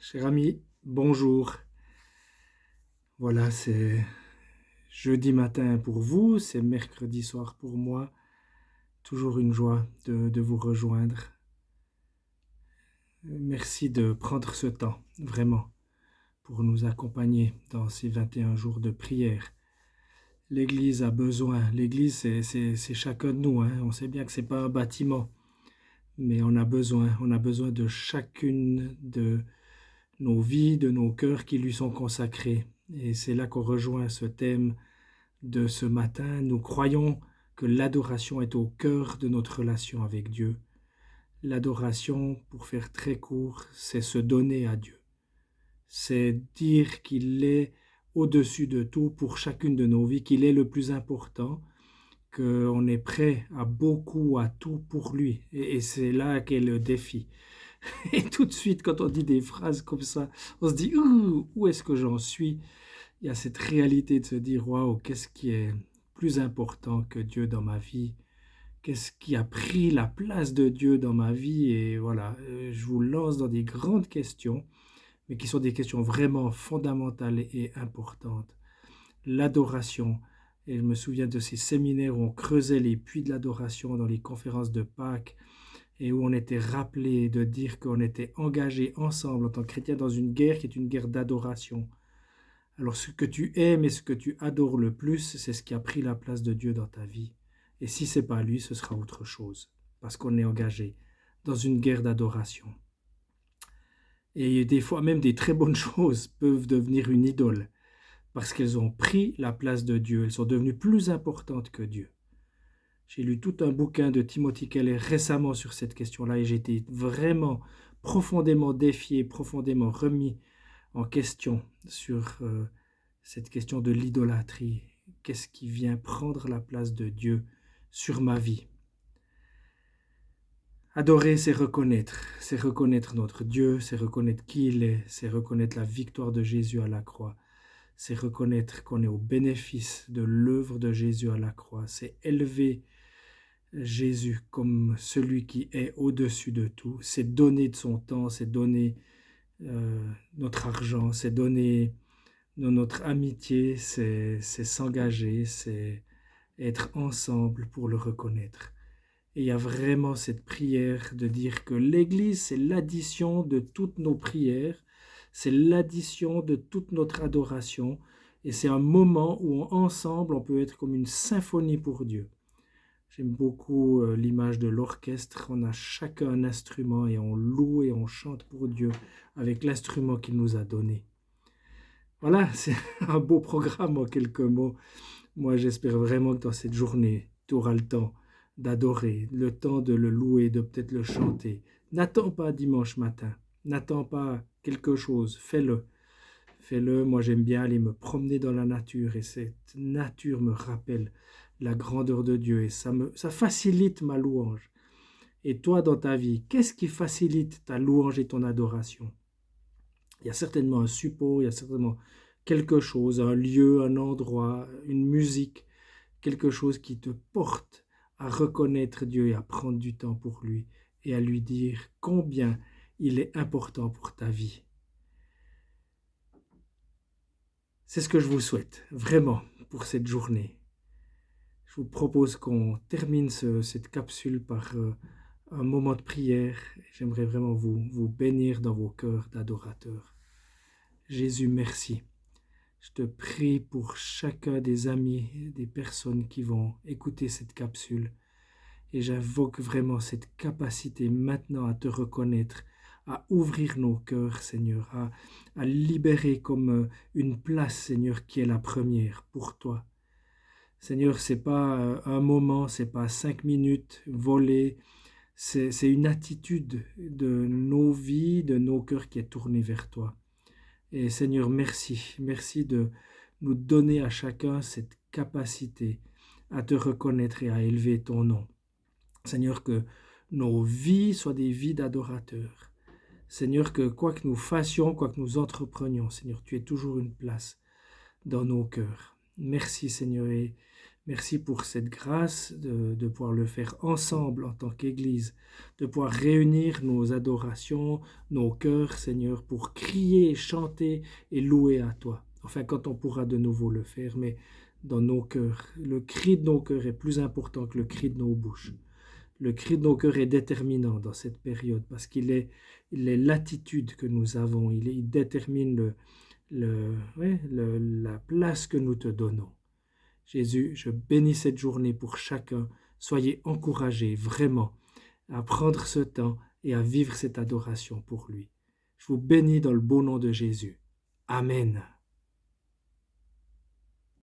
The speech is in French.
Cher ami, bonjour. Voilà, c'est jeudi matin pour vous, c'est mercredi soir pour moi. Toujours une joie de vous rejoindre. Merci de prendre ce temps, vraiment, pour nous accompagner dans ces 21 jours de prière. L'Église a besoin, l'Église c'est chacun de nous, hein. On sait bien que c'est pas un bâtiment, mais on a besoin de chacune de nos vies, de nos cœurs qui lui sont consacrés. Et c'est là qu'on rejoint ce thème de ce matin. Nous croyons que l'adoration est au cœur de notre relation avec Dieu. L'adoration, pour faire très court, c'est se donner à Dieu. C'est dire qu'il est au-dessus de tout pour chacune de nos vies, qu'il est le plus important, qu'on est prêt à beaucoup, à tout pour lui. Et c'est là qu'est le défi. Et tout de suite, quand on dit des phrases comme ça, on se dit où est-ce que j'en suis? Il y a cette réalité de se dire waouh, qu'est-ce qui est plus important que Dieu dans ma vie? Qu'est-ce qui a pris la place de Dieu dans ma vie? Et voilà, je vous lance dans des grandes questions, mais qui sont des questions vraiment fondamentales et importantes. L'adoration. Et je me souviens de ces séminaires où on creusait les puits de l'adoration dans les conférences de Pâques et où on était rappelé de dire qu'on était engagés ensemble en tant que chrétiens dans une guerre qui est une guerre d'adoration. Alors ce que tu aimes et ce que tu adores le plus, c'est ce qui a pris la place de Dieu dans ta vie. Et si ce n'est pas lui, ce sera autre chose, parce qu'on est engagé dans une guerre d'adoration. Et des fois même des très bonnes choses peuvent devenir une idole, parce qu'elles ont pris la place de Dieu, elles sont devenues plus importantes que Dieu. J'ai lu tout un bouquin de Timothy Keller récemment sur cette question-là et j'ai été vraiment profondément défié, profondément remis en question sur cette question de l'idolâtrie. Qu'est-ce qui vient prendre la place de Dieu sur ma vie? Adorer, c'est reconnaître notre Dieu, c'est reconnaître qui il est, c'est reconnaître la victoire de Jésus à la croix, c'est reconnaître qu'on est au bénéfice de l'œuvre de Jésus à la croix, c'est élever Jésus comme celui qui est au-dessus de tout, c'est donner de son temps, c'est donner notre argent, c'est donner notre amitié, c'est s'engager, c'est être ensemble pour le reconnaître. Et il y a vraiment cette prière de dire que l'Église, c'est l'addition de toutes nos prières, c'est l'addition de toute notre adoration, et c'est un moment où ensemble, on peut être comme une symphonie pour Dieu. J'aime beaucoup l'image de l'orchestre. On a chacun un instrument et on loue et on chante pour Dieu avec l'instrument qu'il nous a donné. Voilà, c'est un beau programme en quelques mots. Moi, j'espère vraiment que dans cette journée, tu auras le temps d'adorer, le temps de le louer, de peut-être le chanter. N'attends pas dimanche matin, n'attends pas quelque chose, fais-le. Fais-le, moi j'aime bien aller me promener dans la nature et cette nature me rappelle la grandeur de Dieu et ça facilite ma louange. Et toi dans ta vie, qu'est-ce qui facilite ta louange et ton adoration? Il y a certainement un support, il y a certainement quelque chose, un lieu, un endroit, une musique, quelque chose qui te porte à reconnaître Dieu et à prendre du temps pour lui et à lui dire combien il est important pour ta vie. C'est ce que je vous souhaite, vraiment, pour cette journée. Je vous propose qu'on termine cette capsule par un moment de prière. J'aimerais vraiment vous bénir dans vos cœurs d'adorateurs. Jésus, merci. Je te prie pour chacun des amis, des personnes qui vont écouter cette capsule. Et j'invoque vraiment cette capacité maintenant à te reconnaître, à ouvrir nos cœurs, Seigneur, à libérer comme une place, Seigneur, qui est la première pour toi. Seigneur, c'est pas un moment, c'est pas 5 minutes volées, c'est une attitude de nos vies, de nos cœurs qui est tournée vers toi. Et Seigneur, merci de nous donner à chacun cette capacité à te reconnaître et à élever ton nom. Seigneur, que nos vies soient des vies d'adorateurs. Seigneur, que quoi que nous fassions, quoi que nous entreprenions, Seigneur, tu aies toujours une place dans nos cœurs. Merci Seigneur et Merci pour cette grâce de pouvoir le faire ensemble en tant qu'Église, de pouvoir réunir nos adorations, nos cœurs, Seigneur, pour crier, chanter et louer à toi. Enfin, quand on pourra de nouveau le faire, mais dans nos cœurs. Le cri de nos cœurs est plus important que le cri de nos bouches. Le cri de nos cœurs est déterminant dans cette période parce il est l'attitude que nous avons, il détermine la place que nous te donnons. Jésus, je bénis cette journée pour chacun. Soyez encouragés vraiment à prendre ce temps et à vivre cette adoration pour lui. Je vous bénis dans le beau nom de Jésus. Amen.